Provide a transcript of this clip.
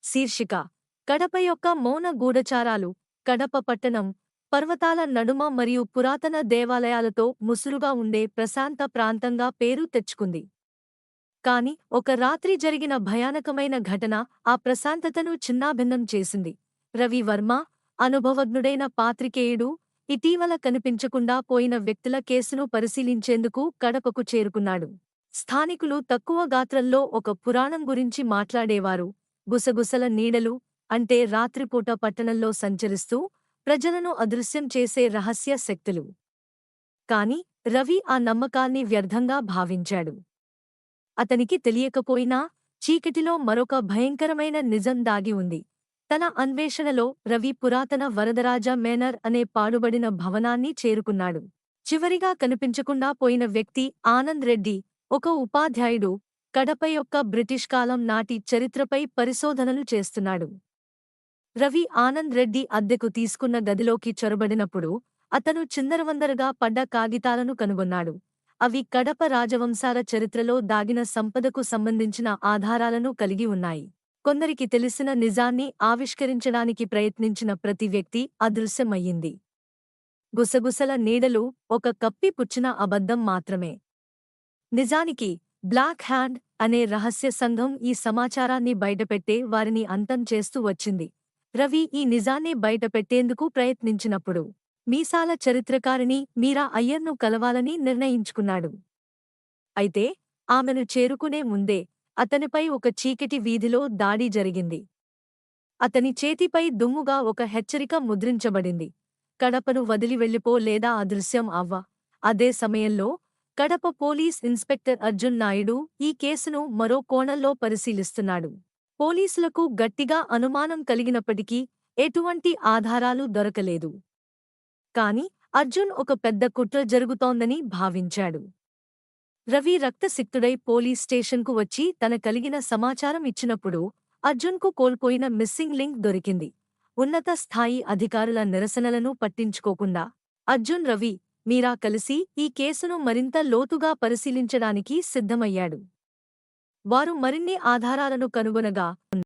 శీర్షిక: కడప యొక్క మౌన గూఢచారాలు. కడప పట్టణం పర్వతాల నడుమ మరియు పురాతన దేవాలయాలతో ముసురుగా ఉండే ప్రశాంత ప్రాంతంగా పేరు తెచ్చుకుంది. కాని ఒక రాత్రి జరిగిన భయానకమైన ఘటన ఆ ప్రశాంతతను చిన్నాభిన్నం చేసింది. రవి వర్మ, అనుభవజ్ఞుడైన పాత్రికేయుడు, ఇటీవల కనిపించకుండా పోయిన వ్యక్తుల కేసును పరిశీలించేందుకు కడపకు చేరుకున్నాడు. స్థానికులు తక్కువ గాత్రంలో ఒక పురాణం గురించి మాట్లాడేవారు: గుసగుసల నీడలు, అంటే రాత్రిపూట పట్టణంలో సంచరిస్తూ ప్రజలను అదృశ్యం చేసే రహస్య శక్తులు. కాని రవి ఆ నమ్మకాల్ని వ్యర్థంగా భావించాడు. అతనికి తెలియకపోయినా చీకటిలో మరొక భయంకరమైన నిజం దాగి ఉంది. తన అన్వేషణలో రవి పురాతన వరదరాజ మేనర్ అనే పాడుబడిన భవనాన్ని చేరుకున్నాడు. చివరిగా కనిపించకుండా పోయిన వ్యక్తి ఆనంద్ రెడ్డి, ఒక ఉపాధ్యాయుడు, కడప యొక్క బ్రిటిష్ కాలం నాటి చరిత్రపై పరిశోధనలు చేస్తున్నాడు. రవి ఆనంద్ రెడ్డి అద్దెకు తీసుకున్న గదిలోకి చొరబడినప్పుడు అతను చిందరవందరగా పడ్డ కాగితాలను కనుగొన్నాడు. అవి కడప రాజవంశాల చరిత్రలో దాగిన సంపదకు సంబంధించిన ఆధారాలను కలిగి ఉన్నాయి. కొందరికి తెలిసిన నిజాన్ని ఆవిష్కరించడానికి ప్రయత్నించిన ప్రతి వ్యక్తి అదృశ్యమయ్యింది. గుసగుసల నీడలు ఒక కప్పిపుచ్చిన అబద్ధం మాత్రమే. నిజానికి బ్లాక్ హ్యాండ్ అనే రహస్య సంఘం ఈ సమాచారాన్ని బయటపెట్టే వారిని అంతం చేస్తూ వచ్చింది. రవి ఈ నిజాన్ని బయటపెట్టేందుకు ప్రయత్నించినప్పుడు మీసాల చరిత్రకారిణి మీరా అయ్యర్ను కలవాలని నిర్ణయించుకున్నాడు. అయితే ఆమెను చేరుకునే ముందే అతనిపై ఒక చీకటి వీధిలో దాడి జరిగింది. అతని చేతిపై దుమ్ముగా ఒక హెచ్చరిక ముద్రించబడింది: కడపను వదిలి వెళ్ళిపో లేదా అదృశ్యం అవ్వ. అదే సమయంలో కడప పోలీస్ ఇన్స్పెక్టర్ అర్జున్ నాయుడు ఈ కేసును మరో కోణంలో పరిశీలిస్తున్నాడు. పోలీసులకు గట్టిగా అనుమానం కలిగినప్పటికీ ఎటువంటి ఆధారాలు దొరకలేదు. కాని అర్జున్ ఒక పెద్ద కుట్ర జరుగుతోందని భావించాడు. రవి రక్తసిక్తుడై పోలీస్ స్టేషన్కు వచ్చి తన కలిగిన సమాచారం ఇచ్చినప్పుడు అర్జున్కు కోల్పోయిన మిస్సింగ్ లింక్ దొరికింది. ఉన్నత స్థాయి అధికారుల నిరసనలను పట్టించుకోకుండా అర్జున్, రవి, మీరా కలిసి ఈ కేసును మరింత లోతుగా పరిశీలించడానికి సిద్ధమయ్యాడు. వారు మరిన్ని ఆధారాలను కనుగొనగా